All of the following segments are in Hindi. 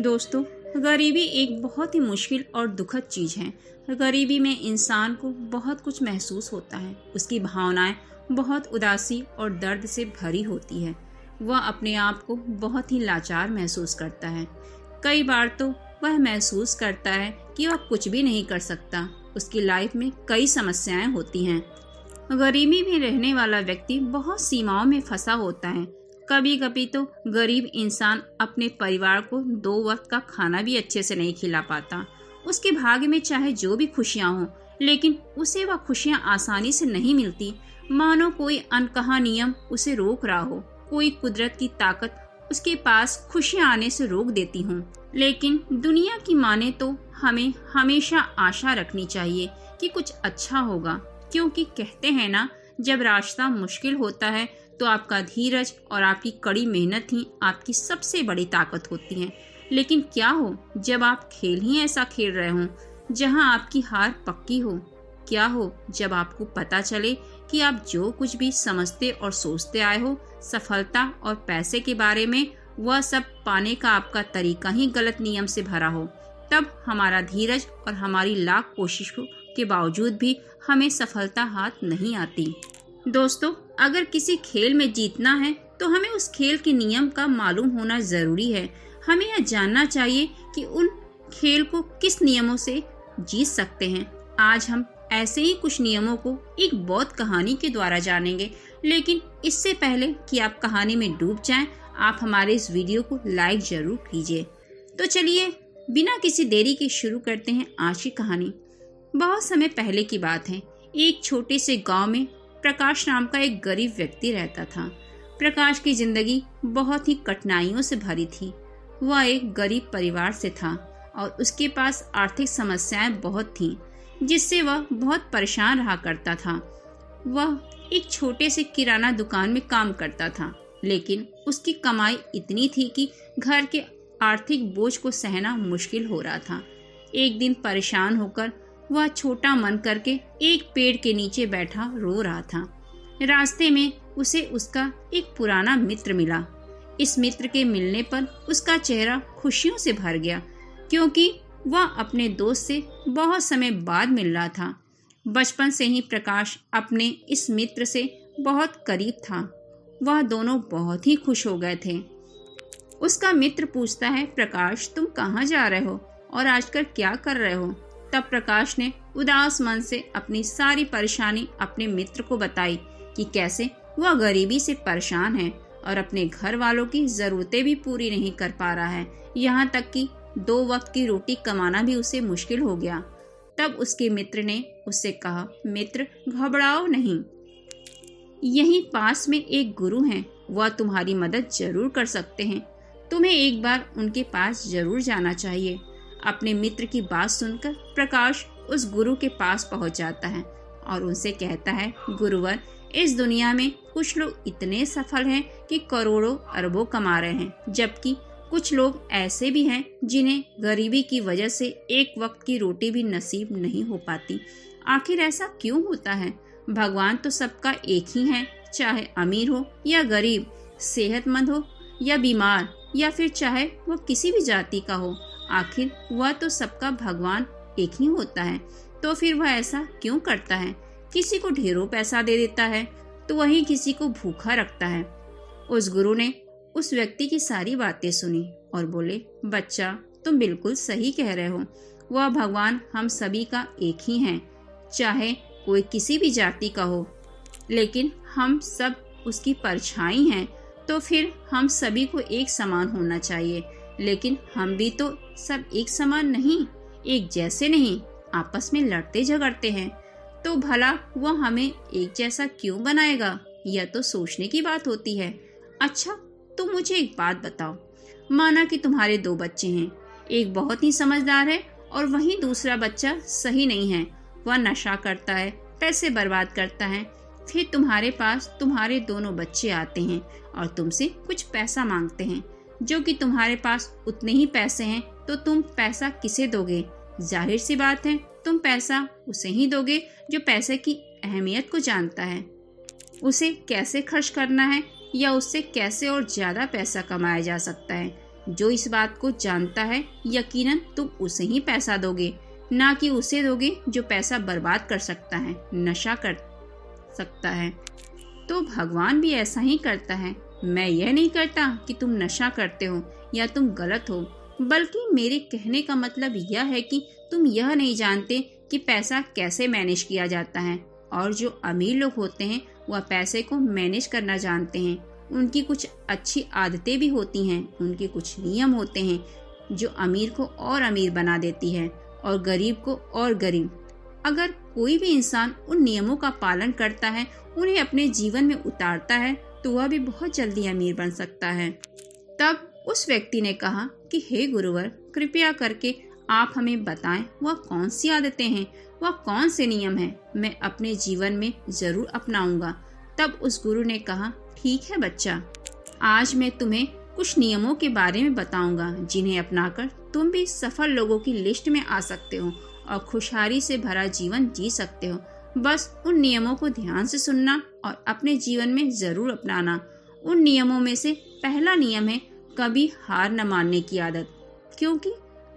दोस्तों, गरीबी एक बहुत ही मुश्किल और दुखद चीज़ है। गरीबी में इंसान को बहुत कुछ महसूस होता है। उसकी भावनाएं बहुत उदासी और दर्द से भरी होती है। वह अपने आप को बहुत ही लाचार महसूस करता है। कई बार तो वह महसूस करता है कि वह कुछ भी नहीं कर सकता। उसकी लाइफ में कई समस्याएं होती हैं। गरीबी में रहने वाला व्यक्ति बहुत सीमाओं में फंसा होता है। कभी कभी तो गरीब इंसान अपने परिवार को 2 वक्त का खाना भी अच्छे से नहीं खिला पाता। उसके भाग्य में चाहे जो भी खुशियां हों, लेकिन उसे वह खुशियां आसानी से नहीं मिलती। मानो कोई अनकहा नियम उसे रोक रहा हो, कोई कुदरत की ताकत उसके पास खुशियां आने से रोक देती हूँ। लेकिन दुनिया की माने तो हमें हमेशा आशा रखनी चाहिए कि कुछ अच्छा होगा, क्योंकि कहते हैं ना, जब रास्ता मुश्किल होता है तो आपका धीरज और आपकी कड़ी मेहनत ही आपकी सबसे बड़ी ताकत होती है। लेकिन क्या हो जब आप खेल ही ऐसा खेल रहे हो जहां आपकी हार पक्की हो? क्या हो जब आपको पता चले कि आप जो कुछ भी समझते और सोचते आए हो सफलता और पैसे के बारे में, वह सब पाने का आपका तरीका ही गलत नियम से भरा हो? तब हमारा धीरज और हमारी लाख कोशिशों के बावजूद भी हमें सफलता हाथ नहीं आती। दोस्तों, अगर किसी खेल में जीतना है तो हमें उस खेल के नियम का मालूम होना जरूरी है। हमें यह जानना चाहिए कि उन खेल को किस नियमों से जीत सकते हैं। आज हम ऐसे ही कुछ नियमों को एक बौद्ध कहानी के द्वारा जानेंगे। लेकिन इससे पहले कि आप कहानी में डूब जाएं, आप हमारे इस वीडियो को लाइक जरूर कीजिए। तो चलिए बिना किसी देरी के शुरू करते हैं आज की कहानी। बहुत समय पहले की बात है। एक छोटे से गांव में प्रकाश नाम का एक गरीब व्यक्ति रहता था। प्रकाश की जिंदगी बहुत ही कठिनाइयों से भरी थी। वह एक गरीब परिवार से था और उसके पास आर्थिक समस्याएं बहुत थीं, जिससे वह बहुत परेशान रहा करता था। वह एक छोटे से किराना दुकान में काम करता था, लेकिन उसकी कमाई इतनी थी कि घर के आर्थिक बोझ को सहना मुश्किल हो रहा था। एक दिन परेशान होकर वह छोटा मन करके एक पेड़ के नीचे बैठा रो रहा था। रास्ते में उसे उसका एक पुराना मित्र मिला। इस मित्र के मिलने पर उसका चेहरा खुशियों से भर गया, क्योंकि वह अपने दोस्त से बहुत समय बाद मिल रहा था। बचपन से ही प्रकाश अपने इस मित्र से बहुत करीब था। वह दोनों बहुत ही खुश हो गए थे। उसका मित्र पूछता है, प्रकाश तुम कहाँ जा रहे हो और आजकल क्या कर रहे हो? तब प्रकाश ने उदास मन से अपनी सारी परेशानी अपने मित्र को बताई कि कैसे वह गरीबी से परेशान है और अपने घर वालों की जरूरतें भी पूरी नहीं कर पा रहा है। यहाँ तक कि 2 वक्त की रोटी कमाना भी उसे मुश्किल हो गया। तब उसके मित्र ने उससे कहा, मित्र घबराओ नहीं, यहीं पास में एक गुरु हैं, वह तुम्हारी मदद जरूर कर सकते हैं। तुम्हें एक बार उनके पास जरूर जाना चाहिए। अपने मित्र की बात सुनकर प्रकाश उस गुरु के पास पहुंच जाता है और उनसे कहता है, गुरुवर, इस दुनिया में कुछ लोग इतने सफल हैं कि करोड़ों अरबों कमा रहे हैं, जबकि कुछ लोग ऐसे भी हैं जिन्हें गरीबी की वजह से एक वक्त की रोटी भी नसीब नहीं हो पाती। आखिर ऐसा क्यों होता है? भगवान तो सबका एक ही है, चाहे अमीर हो या गरीब, सेहतमंद हो या बीमार, या फिर चाहे वह किसी भी जाति का हो। आखिर वह तो सबका भगवान एक ही होता है। तो फिर वह ऐसा क्यों करता है? किसी को ढेरों पैसा दे देता है तो वहीं किसी को भूखा रखता है। उस गुरु ने उस व्यक्ति की सारी बातें सुनी और बोले, बच्चा तुम बिल्कुल सही कह रहे हो। वह भगवान हम सभी का एक ही है, चाहे कोई किसी भी जाति का हो, लेकिन हम सब उसकी परछाई हैं। तो फिर हम सभी को एक समान होना चाहिए। लेकिन हम भी तो सब एक समान नहीं, एक जैसे नहीं, आपस में लड़ते झगड़ते हैं। तो भला वह हमें एक जैसा क्यों बनाएगा? यह तो सोचने की बात होती है। अच्छा, तो मुझे एक बात बताओ। माना कि तुम्हारे 2 बच्चे हैं, एक बहुत ही समझदार है और वहीं दूसरा बच्चा सही नहीं है। वह नशा करता है, पैसे बर्बाद करता है। फिर तुम्हारे पास तुम्हारे दोनों बच्चे आते हैं और तुमसे कुछ पैसा मांगते हैं, जो कि तुम्हारे पास उतने ही पैसे हैं, तो तुम पैसा किसे दोगे? जाहिर सी बात है, तुम पैसा उसे ही दोगे जो पैसे की अहमियत को जानता है, उसे कैसे खर्च करना है या उससे कैसे और ज्यादा पैसा कमाया जा सकता है। जो इस बात को जानता है यकीनन तुम उसे ही पैसा दोगे, ना कि उसे दोगे जो पैसा बर्बाद कर सकता है, नशा कर सकता है। तो भगवान भी ऐसा ही करता है। मैं यह नहीं करता कि तुम नशा करते हो या तुम गलत हो, बल्कि मेरे कहने का मतलब यह है कि तुम यह नहीं जानते कि पैसा कैसे मैनेज किया जाता है। और जो अमीर लोग होते हैं वह पैसे को मैनेज करना जानते हैं। उनकी कुछ अच्छी आदतें भी होती हैं, उनके कुछ नियम होते हैं जो अमीर को और अमीर बना देती है और गरीब को और गरीब। अगर कोई भी इंसान उन नियमों का पालन करता है, उन्हें अपने जीवन में उतारता है, तो वह भी बहुत जल्दी अमीर बन सकता है। तब उस व्यक्ति ने कहा कि हे गुरुवर, कृपया करके आप हमें बताएं वह कौन सी आदतें हैं, वह कौन से नियम हैं, मैं अपने जीवन में जरूर अपनाऊंगा। तब उस गुरु ने कहा, ठीक है बच्चा, आज मैं तुम्हें कुछ नियमों के बारे में बताऊंगा जिन्हें अपनाकर तुम भी सफल लोगों की लिस्ट में आ सकते हो और खुशहाली से भरा जीवन जी सकते हो। बस उन नियमों को ध्यान से सुनना और अपने जीवन में जरूर अपनाना। उन नियमों में से पहला नियम है कभी हार न मानने की आदत, क्योंकि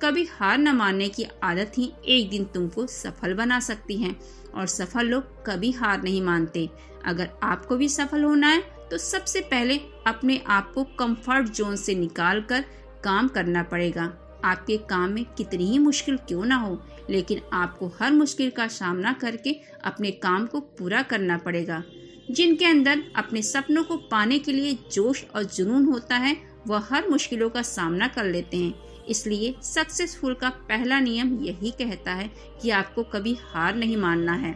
कभी हार न मानने की आदत ही एक दिन तुमको सफल बना सकती है और सफल लोग कभी हार नहीं मानते। अगर आपको भी सफल होना है तो सबसे पहले अपने आप को कंफर्ट जोन से निकालकर काम करना पड़ेगा। आपके काम में कितनी ही मुश्किल क्यों ना हो, लेकिन आपको हर मुश्किल का सामना करके अपने काम को पूरा करना पड़ेगा। जिनके अंदर अपने सपनों को पाने के लिए जोश और जुनून होता है, वह हर मुश्किलों का सामना कर लेते हैं। इसलिए सक्सेसफुल का पहला नियम यही कहता है कि आपको कभी हार नहीं मानना है।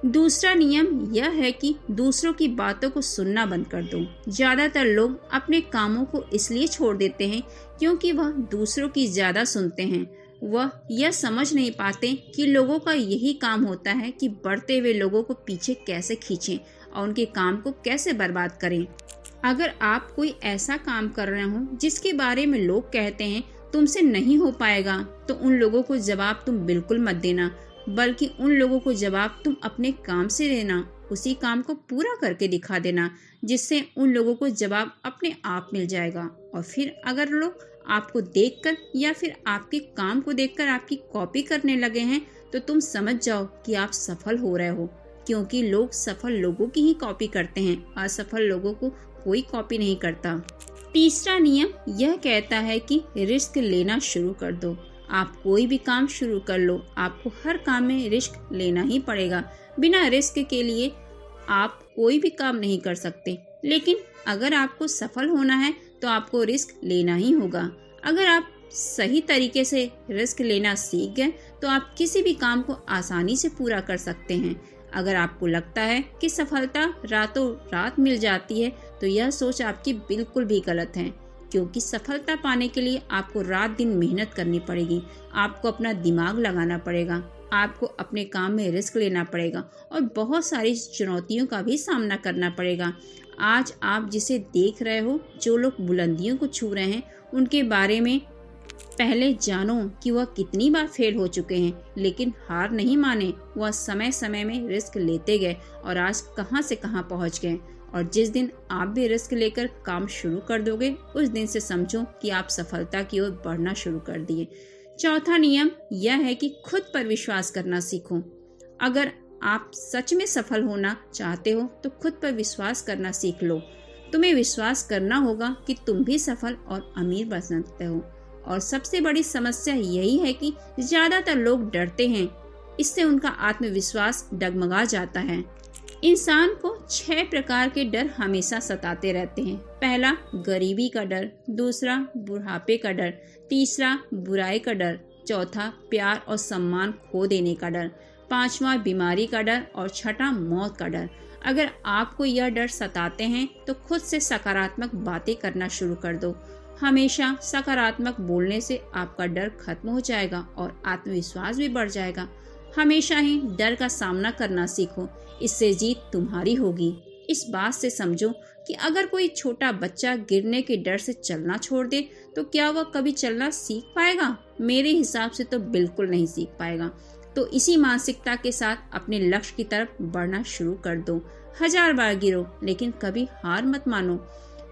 दूसरा नियम यह है कि दूसरों की बातों को सुनना बंद कर दो। ज्यादातर लोग अपने कामों को इसलिए छोड़ देते हैं क्योंकि वह दूसरों की ज्यादा सुनते हैं। वह यह समझ नहीं पाते कि लोगों का यही काम होता है कि बढ़ते हुए लोगों को पीछे कैसे खींचें और उनके काम को कैसे बर्बाद करें। अगर आप कोई ऐसा काम कर रहे हो जिसके बारे में लोग कहते हैं तुमसे नहीं हो पाएगा, तो उन लोगों को जवाब तुम बिल्कुल मत देना, बल्कि उन लोगों को जवाब तुम अपने काम से देना। उसी काम को पूरा करके दिखा देना, जिससे उन लोगों को जवाब अपने आप मिल जाएगा। और फिर अगर लोग आपको देखकर या फिर आपके काम को देखकर आपकी कॉपी करने लगे हैं, तो तुम समझ जाओ कि आप सफल हो रहे हो, क्योंकि लोग सफल लोगों की ही कॉपी करते हैं, असफल लोगों को कोई कॉपी नहीं करता। तीसरा नियम यह कहता है कि रिस्क लेना शुरू कर दो। आप कोई भी काम शुरू कर लो, आपको हर काम में रिस्क लेना ही पड़ेगा। बिना रिस्क के लिए आप कोई भी काम नहीं कर सकते। लेकिन अगर आपको सफल होना है तो आपको रिस्क लेना ही होगा। अगर आप सही तरीके से रिस्क लेना सीख गए तो आप किसी भी काम को आसानी से पूरा कर सकते हैं। अगर आपको लगता है कि सफलता रातों रात मिल जाती है, तो यह सोच आपकी बिल्कुल भी गलत है, क्योंकि सफलता पाने के लिए आपको रात दिन मेहनत करनी पड़ेगी। आपको अपना दिमाग लगाना पड़ेगा, आपको अपने काम में रिस्क लेना पड़ेगा और बहुत सारी चुनौतियों का भी सामना करना पड़ेगा। आज आप जिसे देख रहे हो, जो लोग बुलंदियों को छू रहे हैं, उनके बारे में पहले जानो कि वह कितनी बार फेल हो चुके हैं, लेकिन हार नहीं माने। वह समय समय में रिस्क लेते गए और आज कहां से कहां पहुंच गए। और जिस दिन आप भी रिस्क लेकर काम शुरू कर दोगे, उस दिन से समझो कि आप सफलता की ओर बढ़ना शुरू कर दिए। चौथा नियम यह है कि खुद पर विश्वास करना सीखो। अगर आप सच में सफल होना चाहते हो तो खुद पर विश्वास करना सीख लो। तुम्हें विश्वास करना होगा कि तुम भी सफल और अमीर बन सकते हो। और सबसे बड़ी समस्या यही है कि ज्यादातर लोग डरते हैं, इससे उनका आत्मविश्वास डगमगा जाता है। इंसान को 6 प्रकार के डर हमेशा सताते रहते हैं। पहला गरीबी का डर, दूसरा बुढ़ापे का डर, तीसरा बुराई का डर, चौथा प्यार और सम्मान खो देने का डर, पांचवा बीमारी का डर और छठा मौत का डर। अगर आपको यह डर सताते हैं तो खुद से सकारात्मक बातें करना शुरू कर दो। हमेशा सकारात्मक बोलने से आपका डर खत्म हो जाएगा और आत्मविश्वास भी बढ़ जाएगा। हमेशा ही डर का सामना करना सीखो, इससे जीत तुम्हारी होगी। इस बात से समझो कि अगर कोई छोटा बच्चा गिरने के डर से चलना छोड़ दे तो क्या वह कभी चलना सीख पाएगा? मेरे हिसाब से तो बिल्कुल नहीं सीख पाएगा। तो इसी मानसिकता के साथ अपने लक्ष्य की तरफ बढ़ना शुरू कर दो। 1000 बार गिरो, लेकिन कभी हार मत मानो।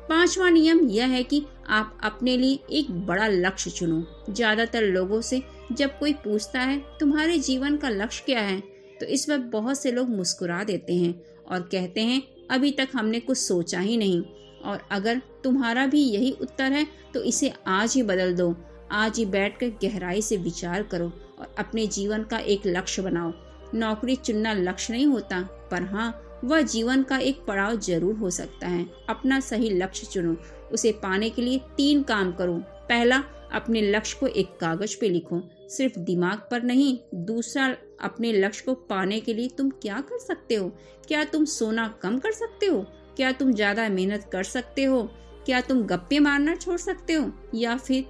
5वां नियम यह है कि आप अपने लिए एक बड़ा लक्ष्य चुनो। ज्यादातर लोगों से जब कोई पूछता है तुम्हारे जीवन का लक्ष्य क्या है, तो इस वक्त बहुत से लोग मुस्कुरा देते हैं और कहते हैं अभी तक हमने कुछ सोचा ही नहीं। और अगर तुम्हारा भी यही उत्तर है तो इसे आज ही बदल दो। आज ही बैठकर गहराई से विचार करो और अपने जीवन का एक लक्ष्य बनाओ। नौकरी चुनना लक्ष्य नहीं होता, पर हाँ, वह जीवन का एक पड़ाव जरूर हो सकता है। अपना सही लक्ष्य चुनो। उसे पाने के लिए 3 काम करो। पहला, अपने लक्ष्य को एक कागज पे लिखो, सिर्फ दिमाग पर नहीं। दूसरा, अपने लक्ष्य को पाने के लिए तुम क्या कर सकते हो? क्या तुम सोना कम कर सकते हो? क्या तुम ज्यादा मेहनत कर सकते हो? क्या तुम गप्पे मारना छोड़ सकते हो? या फिर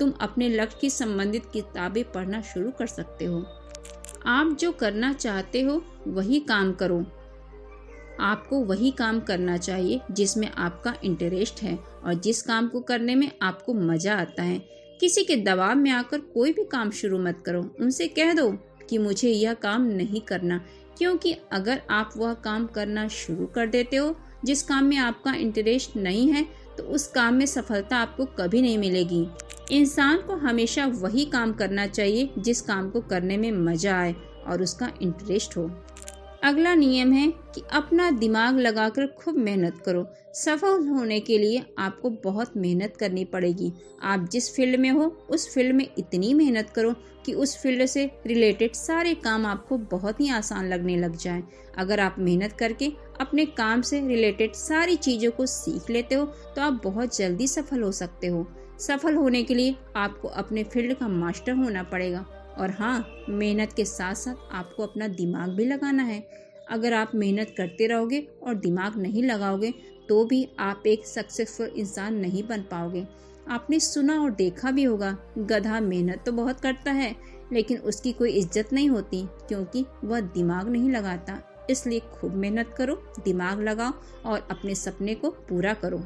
तुम अपने लक्ष्य की संबंधित किताबें पढ़ना शुरू कर सकते हो। आप जो करना चाहते हो वही काम करो। आपको वही काम करना चाहिए जिसमें आपका इंटरेस्ट है और जिस काम को करने में आपको मजा आता है। किसी के दबाव में आकर कोई भी काम शुरू मत करो। उनसे कह दो कि मुझे यह काम नहीं करना, क्योंकि अगर आप वह काम करना शुरू कर देते हो जिस काम में आपका इंटरेस्ट नहीं है, तो उस काम में सफलता आपको कभी नहीं मिलेगी। इंसान को हमेशा वही काम करना चाहिए जिस काम को करने में मजा आए और उसका इंटरेस्ट हो। अगला नियम है कि अपना दिमाग लगाकर खूब मेहनत करो। सफल होने के लिए आपको बहुत मेहनत करनी पड़ेगी। आप जिस फील्ड में हो उस फील्ड में इतनी मेहनत करो कि उस फील्ड से रिलेटेड सारे काम आपको बहुत ही आसान लगने लग जाएं। अगर आप मेहनत करके अपने काम से रिलेटेड सारी चीज़ों को सीख लेते हो तो आप बहुत जल्दी सफल हो सकते हो। सफल होने के लिए आपको अपने फील्ड का मास्टर होना पड़ेगा। और हाँ, मेहनत के साथ साथ आपको अपना दिमाग भी लगाना है। अगर आप मेहनत करते रहोगे और दिमाग नहीं लगाओगे तो भी आप एक सक्सेसफुल इंसान नहीं बन पाओगे। आपने सुना और देखा भी होगा, गधा मेहनत तो बहुत करता है लेकिन उसकी कोई इज्जत नहीं होती, क्योंकि वह दिमाग नहीं लगाता। इसलिए खूब मेहनत करो, दिमाग लगाओ और अपने सपने को पूरा करो।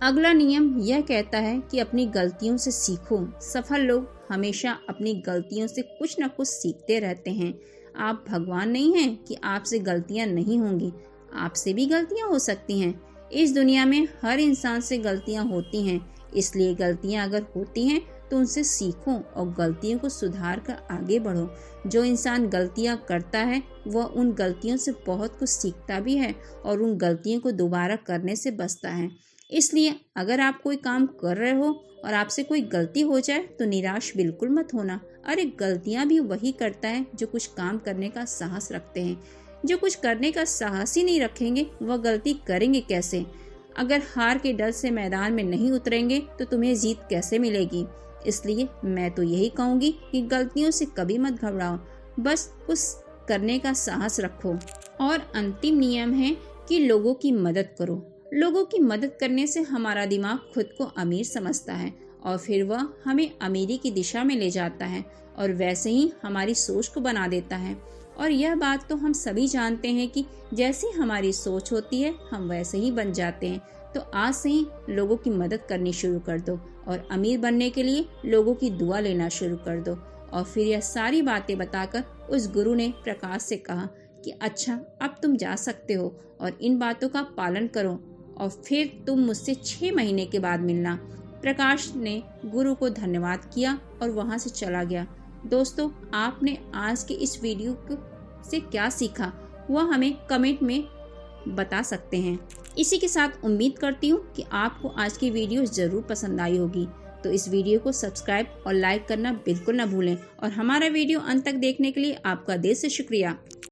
अगला नियम यह कहता है कि अपनी गलतियों से सीखो। सफल लोग हमेशा अपनी गलतियों से कुछ न कुछ सीखते रहते हैं। आप भगवान नहीं हैं कि आपसे गलतियां नहीं होंगी, आपसे भी गलतियां हो सकती हैं। इस दुनिया में हर इंसान से गलतियां होती हैं, इसलिए गलतियां अगर होती हैं तो उनसे सीखो और गलतियों को सुधार कर आगे बढ़ो। जो इंसान गलतियां करता है वह उन गलतियों से बहुत कुछ सीखता भी है और उन गलतियों को दोबारा करने से बचता है। इसलिए अगर आप कोई काम कर रहे हो और आपसे कोई गलती हो जाए तो निराश बिल्कुल मत होना। अरे, गलतियां भी वही करता है जो कुछ काम करने का साहस रखते हैं। जो कुछ करने का साहस ही नहीं रखेंगे वह गलती करेंगे कैसे? अगर हार के डर से मैदान में नहीं उतरेंगे तो तुम्हें जीत कैसे मिलेगी? इसलिए मैं तो यही कहूँगी कि गलतियों से कभी मत घबराओ, बस कुछ करने का साहस रखो। और अंतिम नियम है कि लोगों की मदद करो। लोगों की मदद करने से हमारा दिमाग खुद को अमीर समझता है और फिर वह हमें अमीरी की दिशा में ले जाता है और वैसे ही हमारी सोच को बना देता है। और यह बात तो हम सभी जानते हैं कि जैसी हमारी सोच होती है हम वैसे ही बन जाते हैं। तो आज से ही लोगों की मदद करनी शुरू कर दो और अमीर बनने के लिए लोगों की दुआ लेना शुरू कर दो। और फिर यह सारी बातें बताकर उस गुरु ने प्रकाश से कहा कि अच्छा, अब तुम जा सकते हो और इन बातों का पालन करो और फिर तुम मुझसे 6 महीने के बाद मिलना। प्रकाश ने गुरु को धन्यवाद किया और वहां से चला गया। दोस्तों, आपने आज के इस वीडियो से क्या सीखा वह हमें कमेंट में बता सकते हैं। इसी के साथ उम्मीद करती हूँ कि आपको आज की वीडियो ज़रूर पसंद आई होगी। तो इस वीडियो को सब्सक्राइब और लाइक करना बिल्कुल ना भूलें और हमारा वीडियो अंत तक देखने के लिए आपका दिल से शुक्रिया।